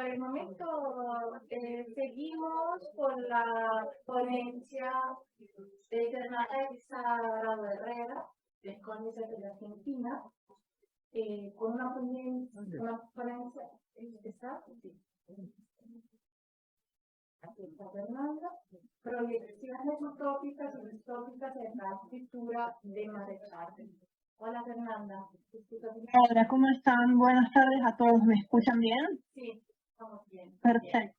Por el momento seguimos con la ponencia de Fernanda Elisa Herrera, de Cónice de la Argentina, con una ponencia, ¿está? Sí. Aquí está Fernanda. Proyecciones utópicas y distópicas en la escritura de Marechal. Hola Fernanda. Hola, ¿cómo están? Buenas tardes a todos. ¿Me escuchan bien? Sí, estamos bien. Perfecto.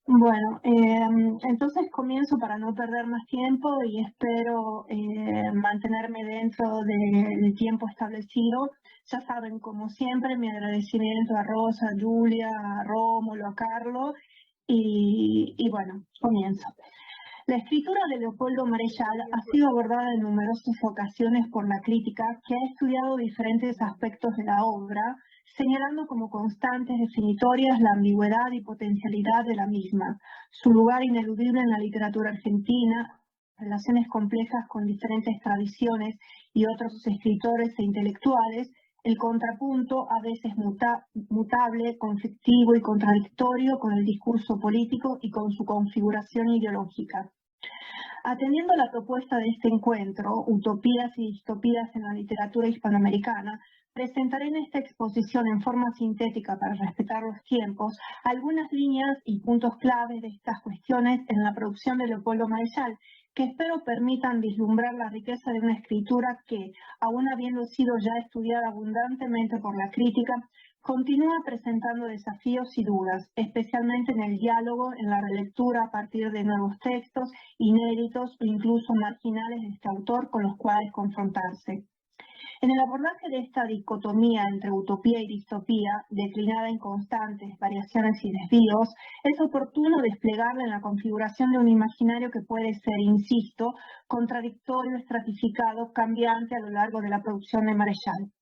Bueno, entonces comienzo para no perder más tiempo y espero mantenerme dentro del tiempo establecido. Ya saben, como siempre, mi agradecimiento a Rosa, a Julia, a Rómulo, a Carlos y bueno, comienzo. La escritura de Leopoldo Marechal ha sido abordada en numerosas ocasiones por la crítica, que ha estudiado diferentes aspectos de la obra, señalando como constantes definitorias la ambigüedad y potencialidad de la misma, su lugar ineludible en la literatura argentina, relaciones complejas con diferentes tradiciones y otros escritores e intelectuales, el contrapunto, a veces mutable, conflictivo y contradictorio con el discurso político y con su configuración ideológica. Atendiendo a la propuesta de este encuentro, Utopías y Distopías en la literatura hispanoamericana, presentaré en esta exposición en forma sintética para respetar los tiempos algunas líneas y puntos claves de estas cuestiones en la producción de Leopoldo Marechal, que espero permitan vislumbrar la riqueza de una escritura que, aun habiendo sido ya estudiada abundantemente por la crítica, continúa presentando desafíos y dudas, especialmente en el diálogo, en la relectura a partir de nuevos textos, inéditos o incluso marginales de este autor con los cuales confrontarse. En el abordaje de esta dicotomía entre utopía y distopía, declinada en constantes variaciones y desvíos, es oportuno desplegarla en la configuración de un imaginario que puede ser, insisto, contradictorio, estratificado, cambiante a lo largo de la producción de Marechal.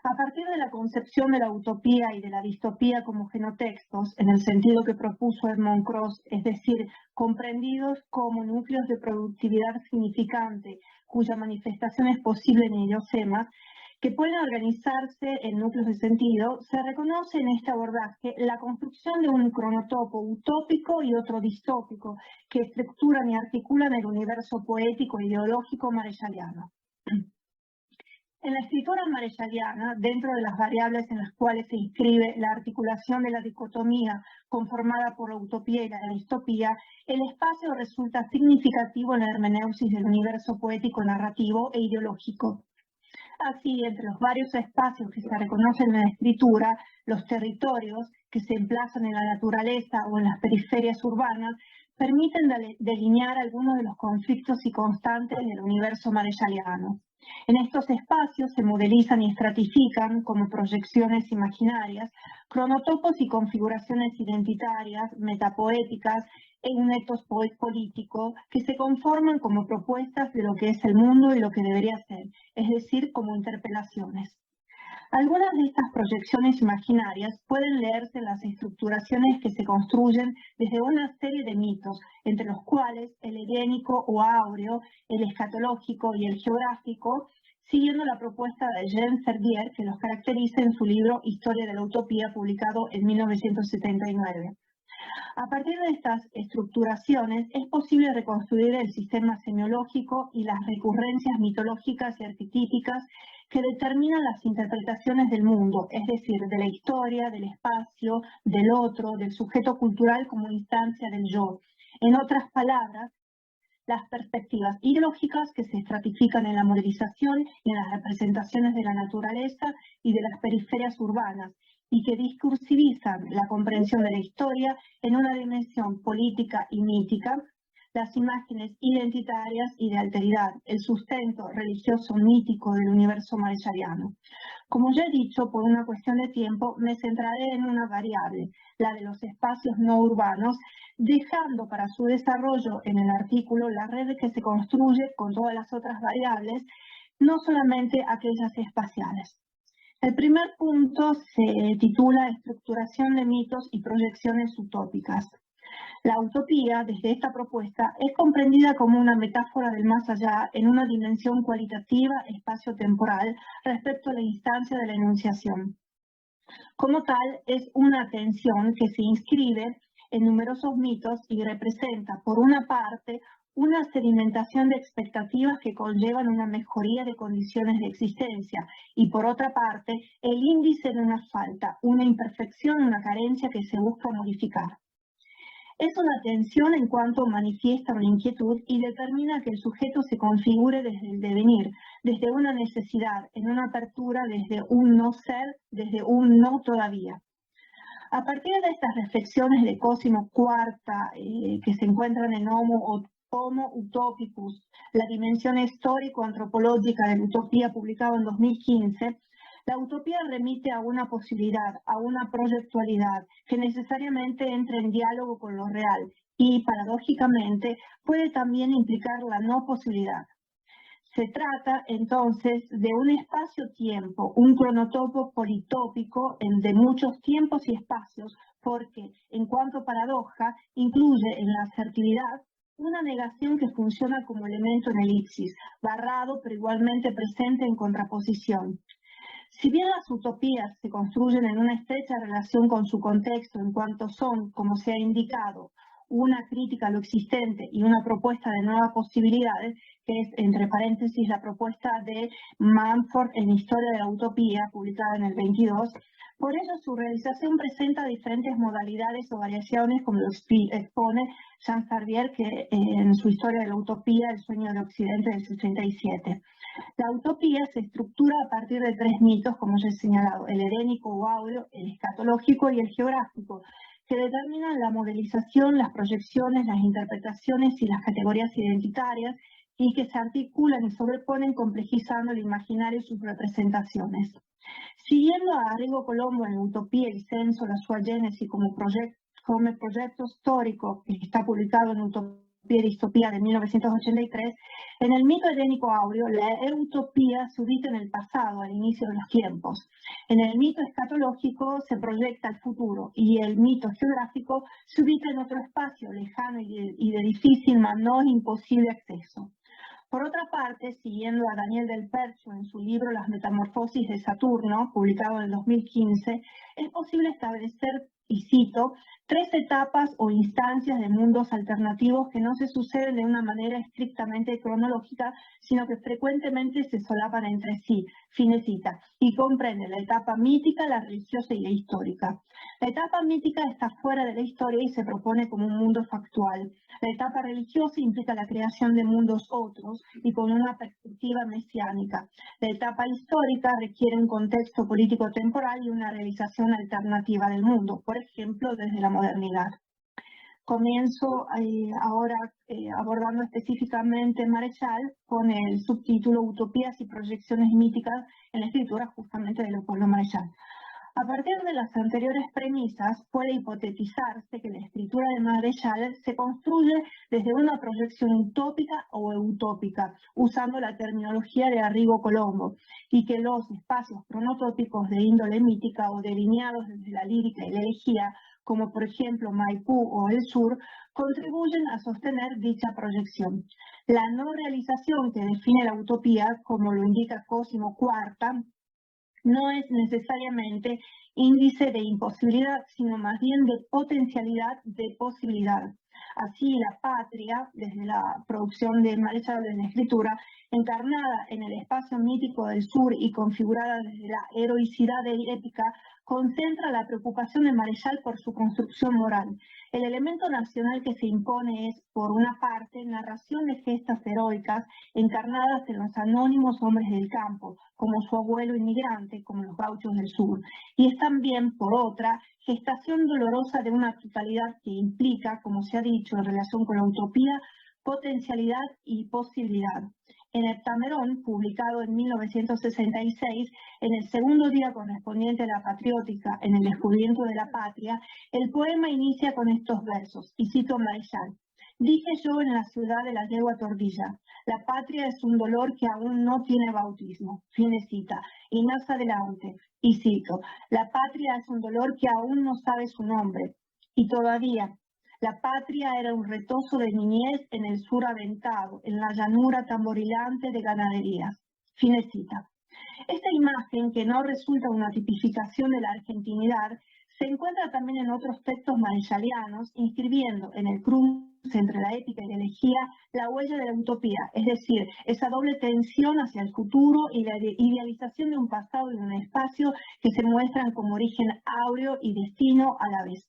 A partir de la concepción de la utopía y de la distopía como genotextos, en el sentido que propuso Edmund Cross, es decir, comprendidos como núcleos de productividad significante, cuya manifestación es posible en idiosemas, que pueden organizarse en núcleos de sentido, se reconoce en este abordaje la construcción de un cronotopo utópico y otro distópico, que estructuran y articulan el universo poético e ideológico marechaliano. En la escritura marechaliana, dentro de las variables en las cuales se inscribe la articulación de la dicotomía conformada por la utopía y la distopía, el espacio resulta significativo en la hermeneusis del universo poético, narrativo e ideológico. Así, entre los varios espacios que se reconocen en la escritura, los territorios que se emplazan en la naturaleza o en las periferias urbanas permiten delinear algunos de los conflictos y constantes del universo marechaliano. En estos espacios se modelizan y estratifican, como proyecciones imaginarias, cronotopos y configuraciones identitarias, metapoéticas e un etos político que se conforman como propuestas de lo que es el mundo y lo que debería ser, es decir, como interpelaciones. Algunas de estas proyecciones imaginarias pueden leerse en las estructuraciones que se construyen desde una serie de mitos, entre los cuales el helénico o áureo, el escatológico y el geográfico, siguiendo la propuesta de Jean Ferdier, que los caracteriza en su libro Historia de la Utopía, publicado en 1979. A partir de estas estructuraciones es posible reconstruir el sistema semiológico y las recurrencias mitológicas y arquetípicas que determinan las interpretaciones del mundo, es decir, de la historia, del espacio, del otro, del sujeto cultural como instancia del yo. En otras palabras, las perspectivas ideológicas que se estratifican en la modelización y en las representaciones de la naturaleza y de las periferias urbanas, y que discursivizan la comprensión de la historia en una dimensión política y mítica, las imágenes identitarias y de alteridad, el sustento religioso mítico del universo marechaliano. Como ya he dicho, por una cuestión de tiempo, me centraré en una variable, la de los espacios no urbanos, dejando para su desarrollo en el artículo la red que se construye con todas las otras variables, no solamente aquellas espaciales. El primer punto se titula Estructuración de mitos y proyecciones utópicas. La utopía, desde esta propuesta, es comprendida como una metáfora del más allá en una dimensión cualitativa espacio-temporal respecto a la instancia de la enunciación. Como tal, es una tensión que se inscribe en numerosos mitos y representa, por una parte, una sedimentación de expectativas que conllevan una mejoría de condiciones de existencia y, por otra parte, el índice de una falta, una imperfección, una carencia que se busca modificar. Es una tensión en cuanto manifiesta una inquietud y determina que el sujeto se configure desde el devenir, desde una necesidad, en una apertura, desde un no ser, desde un no todavía. A partir de estas reflexiones de Cosimo Quarta, que se encuentran en Homo Utopicus, la dimensión histórico-antropológica de la utopía, publicado en 2015, la utopía remite a una posibilidad, a una proyectualidad que necesariamente entra en diálogo con lo real y, paradójicamente, puede también implicar la no posibilidad. Se trata entonces de un espacio-tiempo, un cronotopo politópico de muchos tiempos y espacios, porque, en cuanto paradoja, incluye en la asertividad una negación que funciona como elemento en elipsis, barrado pero igualmente presente en contraposición. Si bien las utopías se construyen en una estrecha relación con su contexto, en cuanto son, como se ha indicado, una crítica a lo existente y una propuesta de nuevas posibilidades, que es, entre paréntesis, la propuesta de Mumford en Historia de la Utopía, publicada en el 22, por ello su realización presenta diferentes modalidades o variaciones, como lo expone Jean Sarbier, que en su Historia de la Utopía, El sueño del Occidente, del 67. La utopía se estructura a partir de tres mitos, como ya he señalado, el herénico o áureo, el escatológico y el geográfico, que determinan la modelización, las proyecciones, las interpretaciones y las categorías identitarias y que se articulan y sobreponen complejizando el imaginario y sus representaciones. Siguiendo a Arrigo Colombo en Utopía y Senso, la sua Genesi como proyecto histórico, que está publicado en Utopía y Distopía de 1983, en el mito helénico áureo, la utopía se ubica en el pasado, al inicio de los tiempos. En el mito escatológico se proyecta el futuro y el mito geográfico se ubica en otro espacio lejano y de difícil, mas no imposible acceso. Por otra parte, siguiendo a Daniel del Percho en su libro Las Metamorfosis de Saturno, publicado en el 2015, es posible establecer, y cito, tres etapas o instancias de mundos alternativos que no se suceden de una manera estrictamente cronológica, sino que frecuentemente se solapan entre sí, fin de cita, y comprende la etapa mítica, la religiosa y la histórica. La etapa mítica está fuera de la historia y se propone como un mundo factual. La etapa religiosa implica la creación de mundos otros y con una perspectiva mesiánica. La etapa histórica requiere un contexto político temporal y una realización alternativa del mundo, por ejemplo, desde la modernidad. Comienzo ahora abordando específicamente Marechal con el subtítulo Utopías y proyecciones míticas en la escritura justamente de Leopoldo Marechal. A partir de las anteriores premisas, puede hipotetizarse que la escritura de Marechal se construye desde una proyección utópica o eutópica, usando la terminología de Arrigo Colombo, y que los espacios cronotópicos de índole mítica o delineados desde la lírica y la elegía, como por ejemplo Maipú o el sur, contribuyen a sostener dicha proyección. La no realización que define la utopía, como lo indica Cosimo Quarta, no es necesariamente índice de imposibilidad, sino más bien de potencialidad de posibilidad. Así, la patria, desde la producción de Marechal en la escritura, encarnada en el espacio mítico del sur y configurada desde la heroicidad épica, concentra la preocupación de Marechal por su construcción moral. El elemento nacional que se impone es, por una parte, narración de gestas heroicas encarnadas en los anónimos hombres del campo, como su abuelo inmigrante, como los gauchos del sur, y es también, por otra, gestación dolorosa de una totalidad que implica, como se ha dicho en relación con la utopía, potencialidad y posibilidad. En Heptamerón, publicado en 1966, en el segundo día correspondiente a la patriótica, en el descubrimiento de la patria, el poema inicia con estos versos, y cito a Marechal: dije yo en la ciudad de la yegua tordilla, la patria es un dolor que aún no tiene bautismo, fin de cita, y más adelante, y cito, la patria es un dolor que aún no sabe su nombre, y todavía, la patria era un retozo de niñez en el sur aventado, en la llanura tamborilante de ganaderías. Fin de cita. Esta imagen, que no resulta una tipificación de la argentinidad, se encuentra también en otros textos mareschallianos, inscribiendo en el cruce entre la épica y la elegía la huella de la utopía, es decir, esa doble tensión hacia el futuro y la idealización de un pasado y de un espacio que se muestran como origen áureo y destino a la vez.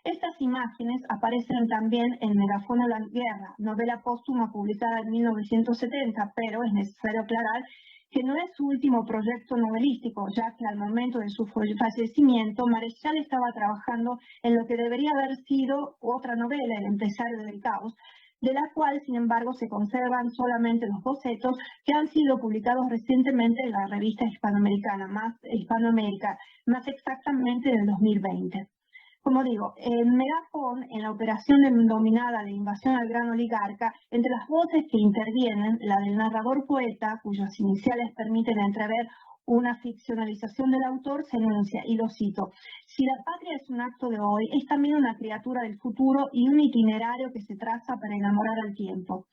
Estas imágenes aparecen también en Megafono a la guerra, novela póstuma publicada en 1970, pero es necesario aclarar que no es su último proyecto novelístico, ya que al momento de su fallecimiento, Marechal estaba trabajando en lo que debería haber sido otra novela, El empresario del caos, de la cual, sin embargo, se conservan solamente los bocetos que han sido publicados recientemente en la revista Hispanoamérica, más exactamente en el 2020. Como digo, en Megafon, en la operación denominada de invasión al gran oligarca, entre las voces que intervienen, la del narrador poeta, cuyas iniciales permiten entrever una ficcionalización del autor, se enuncia, y lo cito: si la patria es un acto de hoy, es también una criatura del futuro y un itinerario que se traza para enamorar al tiempo.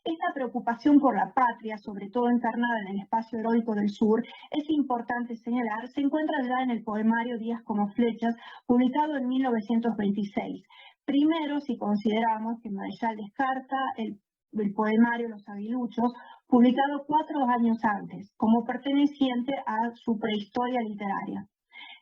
Esta preocupación por la patria, sobre todo encarnada en el espacio heroico del sur, es importante señalar, se encuentra ya en el poemario Días como flechas, publicado en 1926. Primero, si consideramos que Marechal descarta el poemario Los Aguiluchos, publicado 4 años antes, como perteneciente a su prehistoria literaria.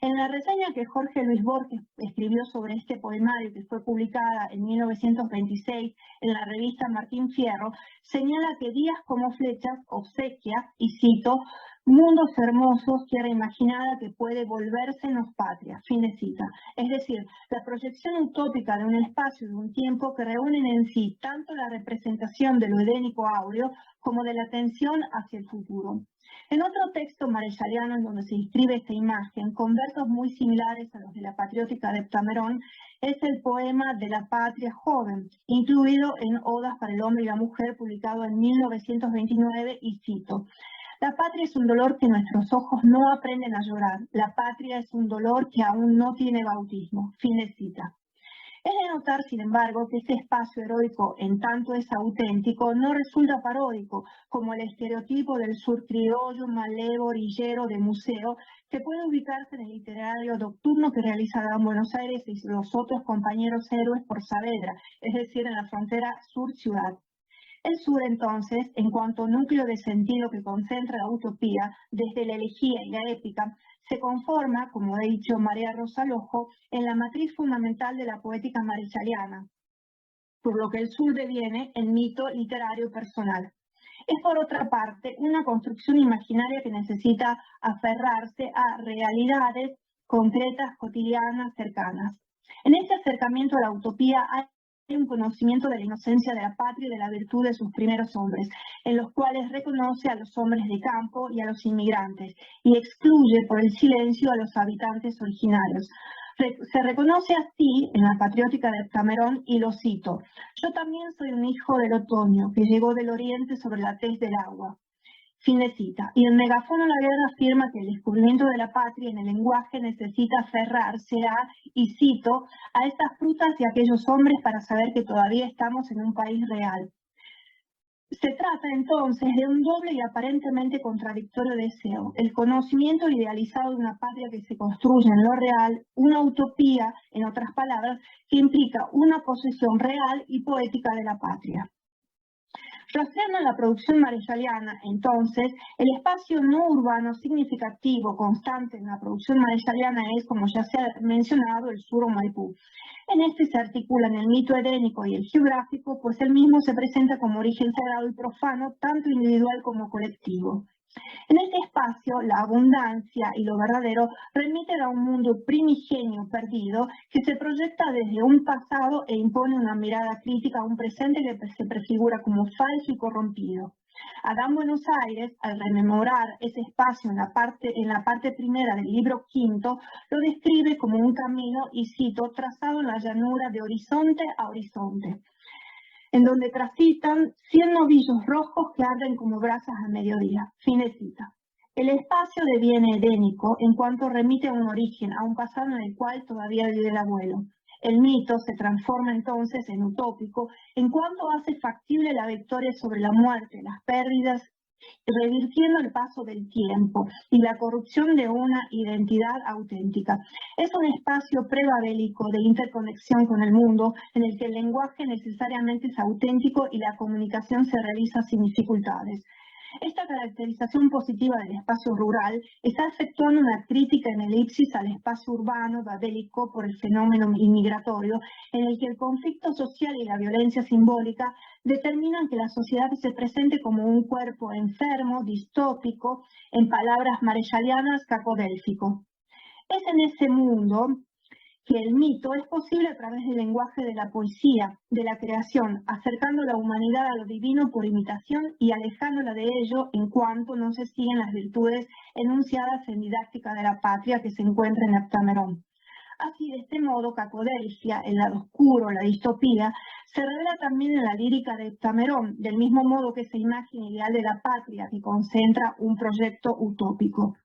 En la reseña que Jorge Luis Borges escribió sobre este poemario, que fue publicada en 1926 en la revista Martín Fierro, señala que Días como flechas obsequia, y cito, mundos hermosos, tierra imaginada que puede volvérsenos patria, fin de cita. Es decir, la proyección utópica de un espacio y de un tiempo que reúnen en sí tanto la representación de lo edénico áureo como de la tensión hacia el futuro. En otro texto marechalliano en donde se inscribe esta imagen, con versos muy similares a los de la patriótica de Heptamerón, es el poema de la patria joven, incluido en Odas para el hombre y la mujer, publicado en 1929, y cito: la patria es un dolor que nuestros ojos no aprenden a llorar, la patria es un dolor que aún no tiene bautismo, fin de cita. Es de notar, sin embargo, que este espacio heroico, en tanto es auténtico, no resulta paródico, como el estereotipo del sur criollo, malevo, orillero, de museo, que puede ubicarse en el literario nocturno que realiza Gran Buenos Aires y los otros compañeros héroes por Saavedra, es decir, en la frontera sur-ciudad. El sur, entonces, en cuanto núcleo de sentido que concentra la utopía, desde la elegía y la épica, se conforma, como ha dicho María Rosa Lojo, en la matriz fundamental de la poética marechalliana, por lo que el sur deviene el mito literario personal. Es, por otra parte, una construcción imaginaria que necesita aferrarse a realidades concretas, cotidianas, cercanas. En este acercamiento a la utopía hay un conocimiento de la inocencia de la patria y de la virtud de sus primeros hombres, en los cuales reconoce a los hombres de campo y a los inmigrantes, y excluye por el silencio a los habitantes originarios. Se reconoce así en la patriótica de Heptamerón, y lo cito: yo también soy un hijo del otoño, que llegó del oriente sobre la tez del agua. Fin de cita. Y en Megafono a la guerra afirma que el descubrimiento de la patria en el lenguaje necesita aferrarse a, y cito, a estas frutas y a aquellos hombres para saber que todavía estamos en un país real. Se trata entonces de un doble y aparentemente contradictorio deseo: el conocimiento idealizado de una patria que se construye en lo real, una utopía, en otras palabras, que implica una posesión real y poética de la patria. Rastreando la producción marechalliana, entonces, el espacio no urbano significativo constante en la producción marechalliana es, como ya se ha mencionado, el sur o Maipú. En este se articulan el mito edénico y el geográfico, pues el mismo se presenta como origen sagrado y profano, tanto individual como colectivo. En este espacio, la abundancia y lo verdadero remiten a un mundo primigenio perdido que se proyecta desde un pasado e impone una mirada crítica a un presente que se prefigura como falso y corrompido. Adán Buenos Aires, al rememorar ese espacio en la parte primera del libro quinto, lo describe como un camino, y cito, trazado en la llanura de horizonte a horizonte, en donde transitan 100 novillos rojos que arden como brasas a mediodía. Fin de cita. El espacio deviene edénico en cuanto remite a un origen, a un pasado en el cual todavía vive el abuelo. El mito se transforma entonces en utópico en cuanto hace factible la victoria sobre la muerte, las pérdidas revirtiendo el paso del tiempo y la corrupción de una identidad auténtica. Es un espacio prebabélico de interconexión con el mundo en el que el lenguaje necesariamente es auténtico y la comunicación se realiza sin dificultades. Esta caracterización positiva del espacio rural está efectuando una crítica en elipsis al espacio urbano babélico por el fenómeno inmigratorio, en el que el conflicto social y la violencia simbólica determinan que la sociedad se presente como un cuerpo enfermo, distópico, en palabras mareschallianas, cacodélfico. Es en ese mundo que el mito es posible a través del lenguaje de la poesía, de la creación, acercando la humanidad a lo divino por imitación y alejándola de ello en cuanto no se siguen las virtudes enunciadas en Didáctica de la Patria que se encuentra en Heptamerón. Así, de este modo, Cacodelfia, el lado oscuro, la distopía, se revela también en la lírica de Heptamerón, del mismo modo que esa imagen ideal de la patria que concentra un proyecto utópico.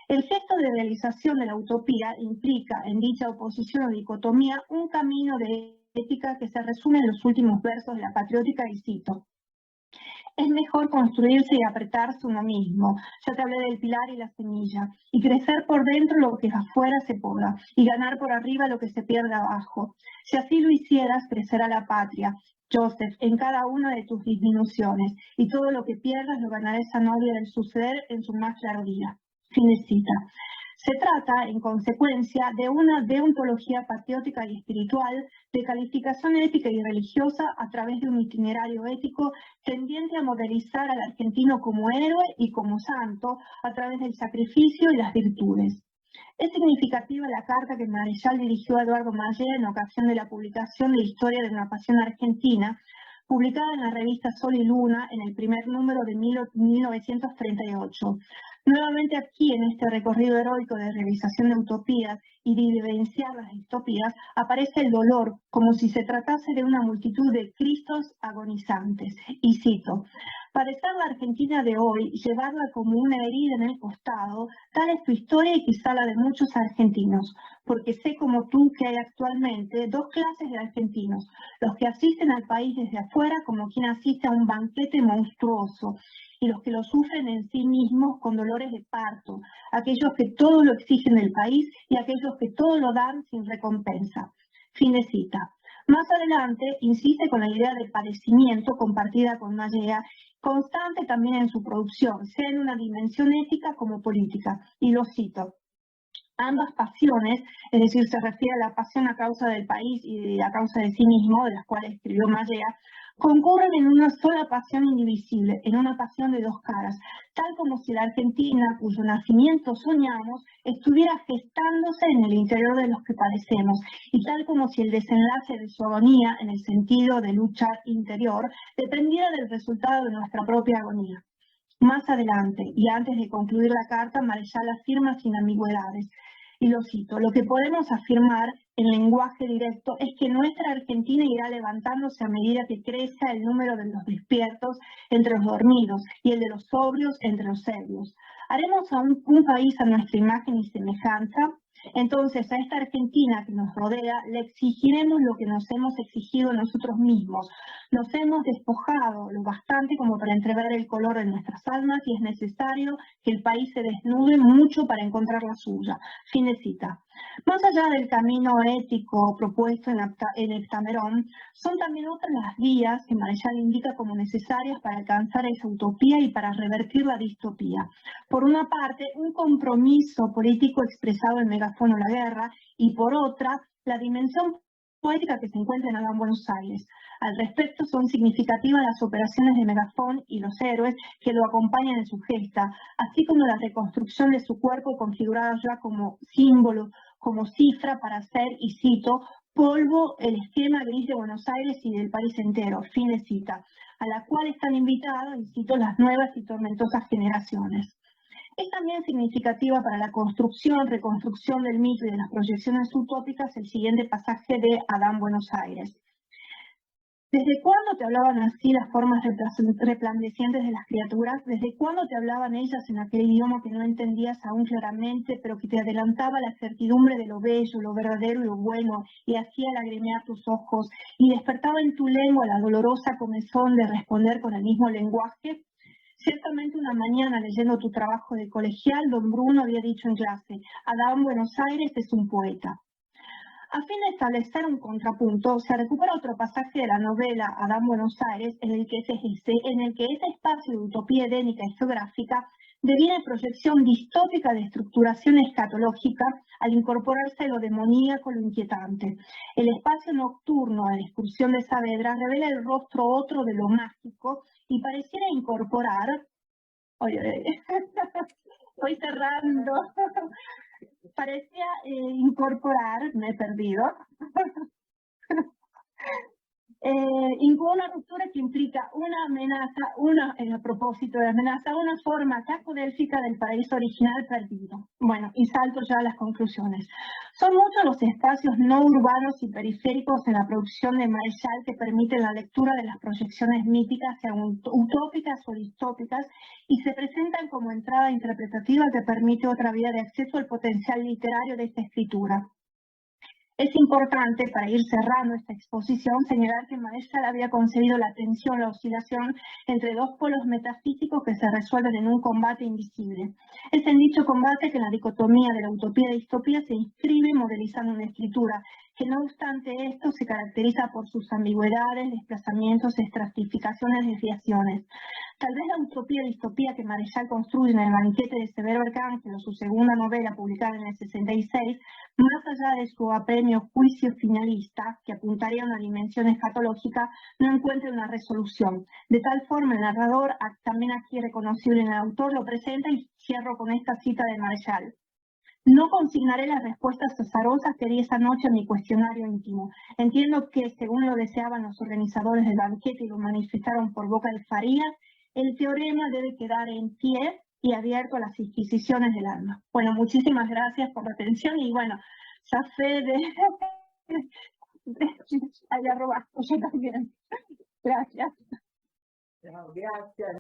El gesto de realización de la utopía implica en dicha oposición o dicotomía un camino de ética que se resume en los últimos versos de la patriótica y cito: es mejor construirse y apretarse uno mismo, ya te hablé del pilar y la semilla, y crecer por dentro lo que afuera se poda, y ganar por arriba lo que se pierde abajo. Si así lo hicieras, crecerá la patria, Joseph, en cada una de tus disminuciones, y todo lo que pierdas lo ganará esa novia del suceder en su más claro día. Fin de cita. Se trata, en consecuencia, de una deontología patriótica y espiritual, de calificación ética y religiosa a través de un itinerario ético tendiente a modelizar al argentino como héroe y como santo a través del sacrificio y las virtudes. Es significativa la carta que Marechal dirigió a Eduardo Mallea en ocasión de la publicación de Historia de una Pasión Argentina, publicada en la revista Sol y Luna en el primer número de 1938. Nuevamente aquí, en este recorrido heroico de realización de utopías y de vivenciar las distopías, aparece el dolor, como si se tratase de una multitud de Cristos agonizantes. Y cito: parecer la Argentina de hoy, llevarla como una herida en el costado, tal es tu historia y quizá la de muchos argentinos, porque sé como tú que hay actualmente dos clases de argentinos, los que asisten al país desde afuera como quien asiste a un banquete monstruoso, y los que lo sufren en sí mismos con dolores de parto, aquellos que todo lo exigen del país y aquellos que todo lo dan sin recompensa. Fin de cita. Más adelante insiste con la idea del padecimiento compartida con Mallea, constante también en su producción, sea en una dimensión ética como política, y lo cito: ambas pasiones, es decir, se refiere a la pasión a causa del país y a causa de sí mismo, de las cuales escribió Mallea, concurren en una sola pasión indivisible, en una pasión de dos caras, tal como si la Argentina, cuyo nacimiento soñamos, estuviera gestándose en el interior de los que padecemos, y tal como si el desenlace de su agonía, en el sentido de lucha interior, dependiera del resultado de nuestra propia agonía. Más adelante, y antes de concluir la carta, Marechal afirma sin ambigüedades, y lo cito: lo que podemos afirmar en lenguaje directo es que nuestra Argentina irá levantándose a medida que crezca el número de los despiertos entre los dormidos y el de los sobrios entre los ebrios. Haremos a un país a nuestra imagen y semejanza. Entonces, a esta Argentina que nos rodea le exigiremos lo que nos hemos exigido nosotros mismos. Nos hemos despojado lo bastante como para entrever el color de nuestras almas y es necesario que el país se desnude mucho para encontrar la suya. Fin de cita. Más allá del camino ético propuesto en Heptamerón, son también otras las vías que Marechal indica como necesarias para alcanzar esa utopía y para revertir la distopía. Por una parte, un compromiso político expresado en Megafono la Guerra, y por otra, la dimensión poética que se encuentra en Adán Buenos Aires. Al respecto, son significativas las operaciones de Megafón y los héroes que lo acompañan en su gesta, así como la reconstrucción de su cuerpo configurado ya como símbolo, como cifra para ser, y cito, polvo, el esquema gris de Buenos Aires y del país entero, fin de cita, a la cual están invitados, y cito, las nuevas y tormentosas generaciones. Es también significativa para la construcción, reconstrucción del mito y de las proyecciones utópicas el siguiente pasaje de Adán Buenos Aires. ¿Desde cuándo te hablaban así las formas resplandecientes de las criaturas? ¿Desde cuándo te hablaban ellas en aquel idioma que no entendías aún claramente, pero que te adelantaba la certidumbre de lo bello, lo verdadero y lo bueno, y hacía lagrimear tus ojos, y despertaba en tu lengua la dolorosa comezón de responder con el mismo lenguaje? Ciertamente una mañana leyendo tu trabajo de colegial, don Bruno había dicho en clase, Adán Buenos Aires es un poeta. A fin de establecer un contrapunto, se recupera otro pasaje de la novela Adán Buenos Aires, en el que ese espacio de utopía edénica y geográfica deviene proyección distópica de estructuración escatológica al incorporarse lo demoníaco, lo inquietante. El espacio nocturno de la excursión de Saavedra revela el rostro otro de lo mágico y pareciera incorporar... Oye, estoy cerrando. Parecía incorporar, me he perdido, una ruptura que implica una amenaza, a propósito de amenaza, una forma cacodélfica del paraíso original perdido. Bueno, y salto ya a las conclusiones. Son muchos los espacios no urbanos y periféricos en la producción de Marechal que permiten la lectura de las proyecciones míticas, sean utópicas o distópicas, y se presentan como entrada interpretativa que permite otra vía de acceso al potencial literario de esta escritura. Es importante, para ir cerrando esta exposición, señalar que Marechal había concebido la tensión, la oscilación entre dos polos metafísicos que se resuelven en un combate invisible. Es en dicho combate que la dicotomía de la utopía y la distopía se inscribe modelizando una escritura que, no obstante esto, se caracteriza por sus ambigüedades, desplazamientos, estratificaciones, desviaciones. Tal vez la utopía y distopía que Marechal construye en El banquete de Severo Arcángel, su segunda novela publicada en el 66, más allá de su apremio juicio finalista, que apuntaría a una dimensión escatológica, no encuentra una resolución. De tal forma, el narrador, también aquí reconocible en el autor, lo presenta, y cierro con esta cita de Marechal. No consignaré las respuestas azarosas que di esa noche a mi cuestionario íntimo. Entiendo que, según lo deseaban los organizadores del banquete y lo manifestaron por boca de Farías, el teorema debe quedar en pie y abierto a las inquisiciones del alma. Bueno, muchísimas gracias por la atención y bueno, ya fe de... Allá robaste, yo también. Gracias. Gracias.